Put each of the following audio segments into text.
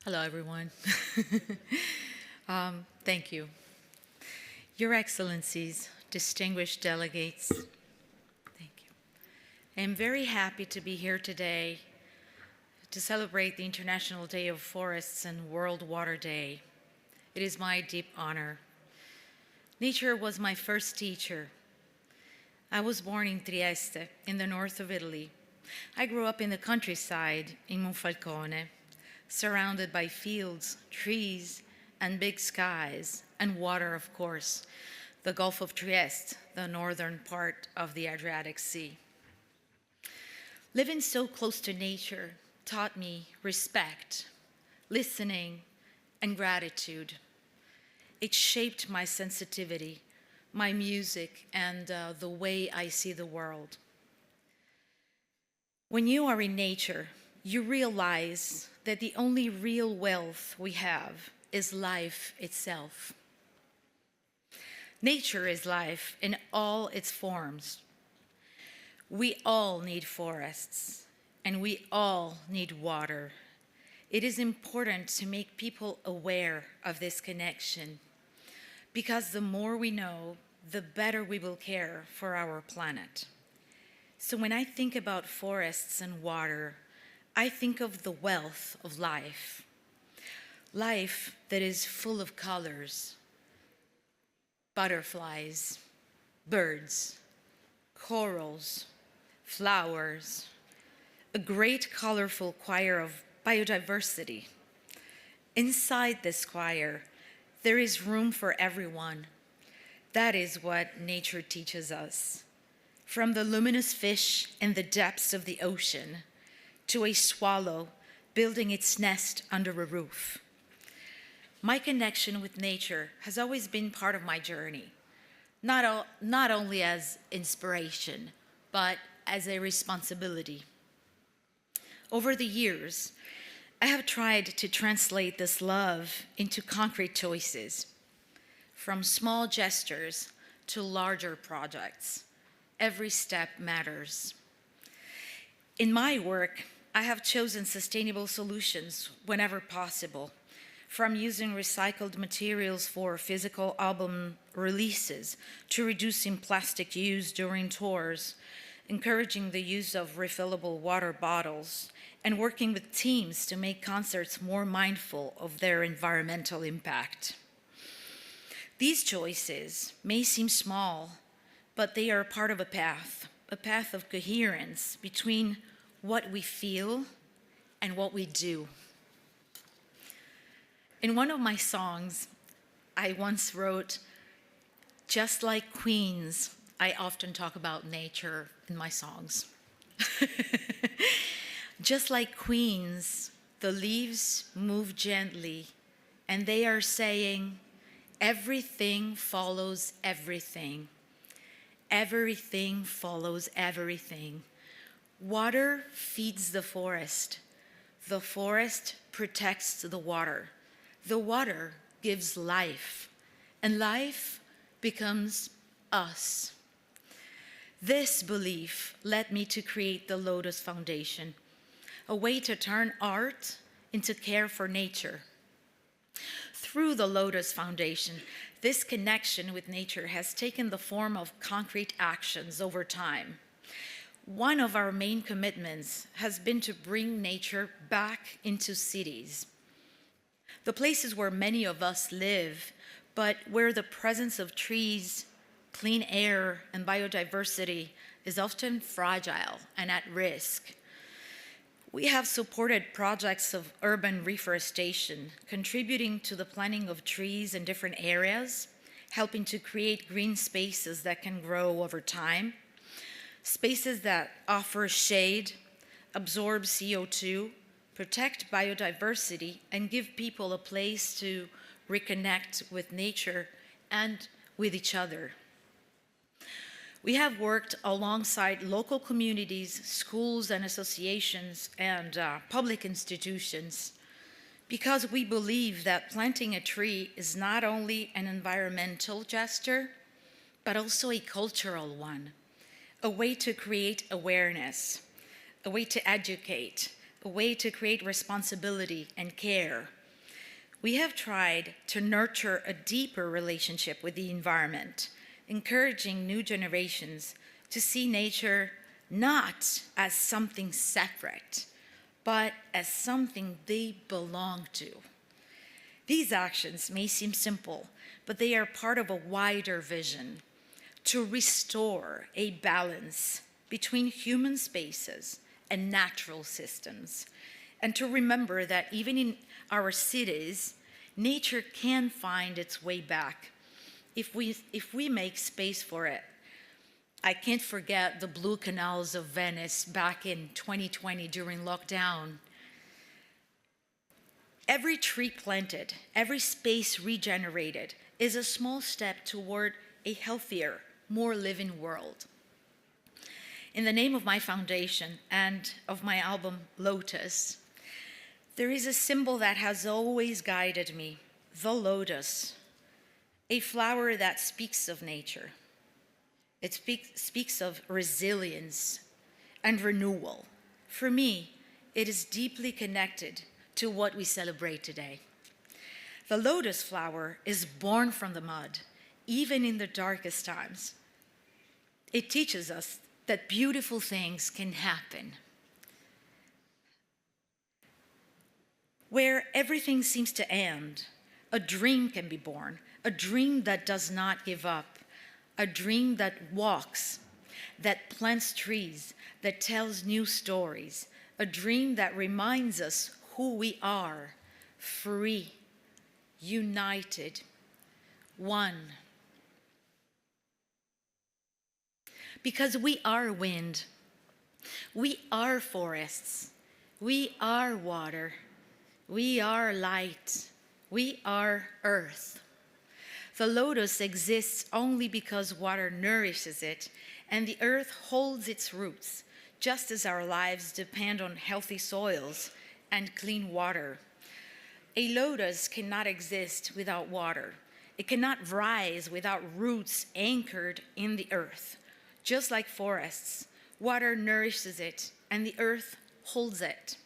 Hello, everyone. Thank you. Your Excellencies, distinguished delegates, thank you. I am very happy to be here today to celebrate the International Day of Forests and World Water Day. It is my deep honor. Nature was my first teacher. I was born in Trieste, in the north of Italy. I grew up in the countryside in Monfalcone, surrounded by fields, trees, and big skies, and water, of course, the Gulf of Trieste, the northern part of the Adriatic Sea. Living so close to nature taught me respect, listening, and gratitude. It shaped my sensitivity, my music, and the way I see the world. When you are in nature, you realize that the only real wealth we have is life itself. Nature is life in all its forms. We all need forests, and we all need water. It is important to make people aware of this connection, because the more we know, the better we will care for our planet. So when I think about forests and water, I think of the wealth of life. Life that is full of colors, butterflies, birds, corals, flowers, a great colorful choir of biodiversity. Inside this choir, there is room for everyone. That is what nature teaches us. From the luminous fish in the depths of the ocean to a swallow building its nest under a roof. My connection with nature has always been part of my journey, not only as inspiration, but as a responsibility. Over the years, I have tried to translate this love into concrete choices, from small gestures to larger projects. Every step matters. In my work, I have chosen sustainable solutions whenever possible, from using recycled materials for physical album releases to reducing plastic use during tours, encouraging the use of refillable water bottles, and working with teams to make concerts more mindful of their environmental impact. These choices may seem small, but they are part of a path of coherence between what we feel and what we do. In one of my songs, I once wrote, "Just like queens," I often talk about nature in my songs. Just like queens, the leaves move gently, and they are saying, everything follows everything. Everything follows everything. Water feeds the forest. The forest protects the water. The water gives life, and life becomes us. This belief led me to create the Lotus Foundation, a way to turn art into care for nature. Through the Lotus Foundation, this connection with nature has taken the form of concrete actions over time. One of our main commitments has been to bring nature back into cities, the places where many of us live, but where the presence of trees, clean air, and biodiversity is often fragile and at risk. We have supported projects of urban reforestation, contributing to the planting of trees in different areas, helping to create green spaces that can grow over time, spaces that offer shade, absorb CO2, protect biodiversity, and give people a place to reconnect with nature and with each other. We have worked alongside local communities, schools and associations, and public institutions, because we believe that planting a tree is not only an environmental gesture, but also a cultural one, a way to create awareness, a way to educate, a way to create responsibility and care, We have tried to nurture a deeper relationship with the environment, encouraging new generations to see nature not as something separate, but as something they belong to. These actions may seem simple, but they are part of a wider vision to restore a balance between human spaces and natural systems, and to remember that even in our cities, nature can find its way back if we make space for it. I can't forget the blue canals of Venice back in 2020 during lockdown. Every tree planted, every space regenerated is a small step toward a healthier, more living world. In the name of my foundation and of my album Lotus, there is a symbol that has always guided me, the lotus, a flower that speaks of nature. It speaks of resilience and renewal. For me, it is deeply connected to what we celebrate today. The lotus flower is born from the mud, even in the darkest times. It teaches us that beautiful things can happen. Where everything seems to end, a dream can be born, a dream that does not give up, a dream that walks, that plants trees, that tells new stories, a dream that reminds us who we are, free, united, one. Because we are wind, we are forests, we are water, we are light, we are earth. The lotus exists only because water nourishes it and the earth holds its roots, just as our lives depend on healthy soils and clean water. A lotus cannot exist without water. It cannot rise without roots anchored in the earth. Just like forests, water nourishes it and the earth holds it.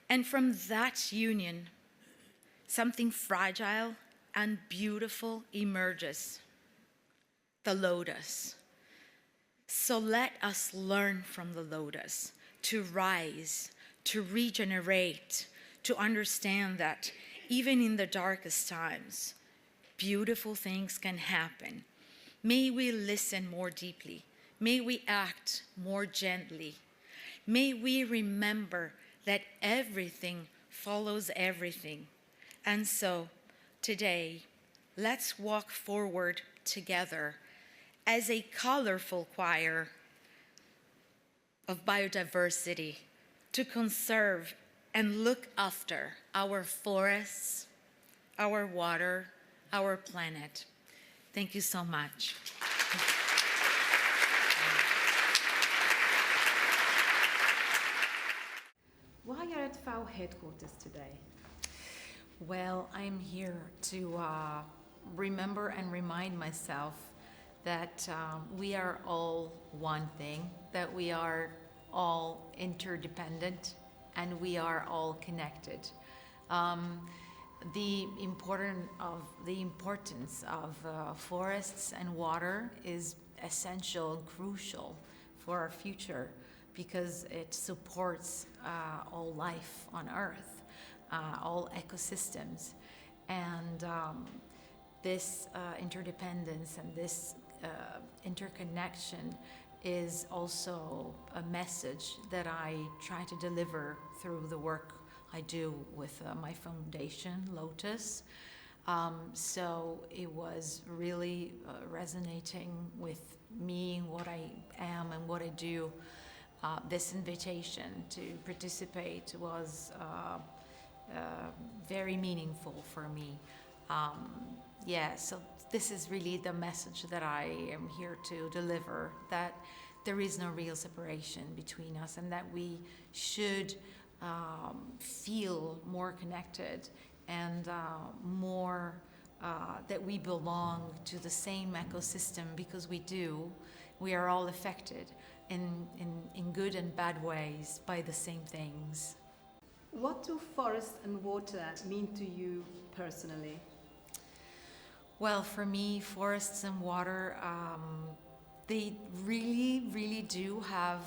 And from that union, something fragile and beautiful emerges, the lotus. So let us learn from the lotus to rise, to regenerate, to understand that even in the darkest times, beautiful things can happen. May we listen more deeply. May we act more gently. May we remember that everything follows everything. And so, today, let's walk forward together as a colorful choir of biodiversity to conserve and look after our forests, our water, our planet. Thank you so much. Why are at FAO headquarters today? Well, I'm here to remember and remind myself that we are all one thing, that we are all interdependent, and we are all connected. The importance of forests and water is essential and crucial for our future because it supports all life on Earth, all ecosystems. And this interdependence and this interconnection is also a message that I try to deliver through the work I do with my foundation, Lotus. So it was really resonating with me, what I am and what I do. This invitation to participate was very meaningful for me. So this is really the message that I am here to deliver, that there is no real separation between us and that we should feel more connected and more that we belong to the same ecosystem, because we do. We are all affected in good and bad ways by the same things. what do forest and water mean to you personally? Well, for me, forests and water, they really, really do have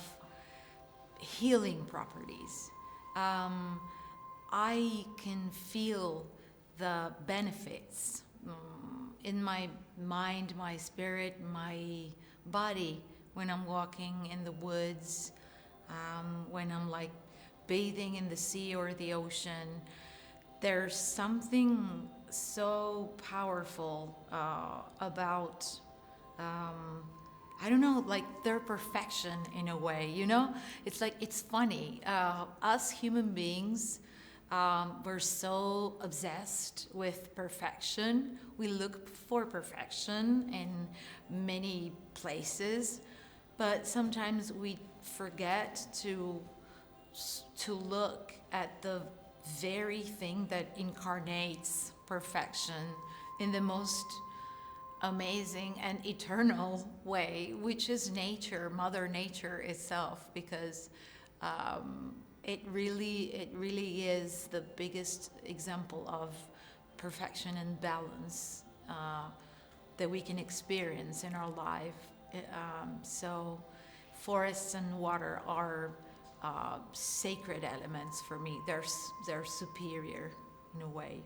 healing properties. I can feel the benefits in my mind, my spirit, my body when I'm walking in the woods, when I'm like bathing in the sea or the ocean. There's something so powerful about, I don't know, like their perfection in a way, you know? It's like, it's funny. Us human beings, we're so obsessed with perfection. We look for perfection in many places, but sometimes we forget to look at the very thing that incarnates perfection in the most amazing and eternal way, which is nature, Mother Nature itself, because it really is the biggest example of perfection and balance that we can experience in our life. So forests and water are sacred elements for me. They're superior in a way.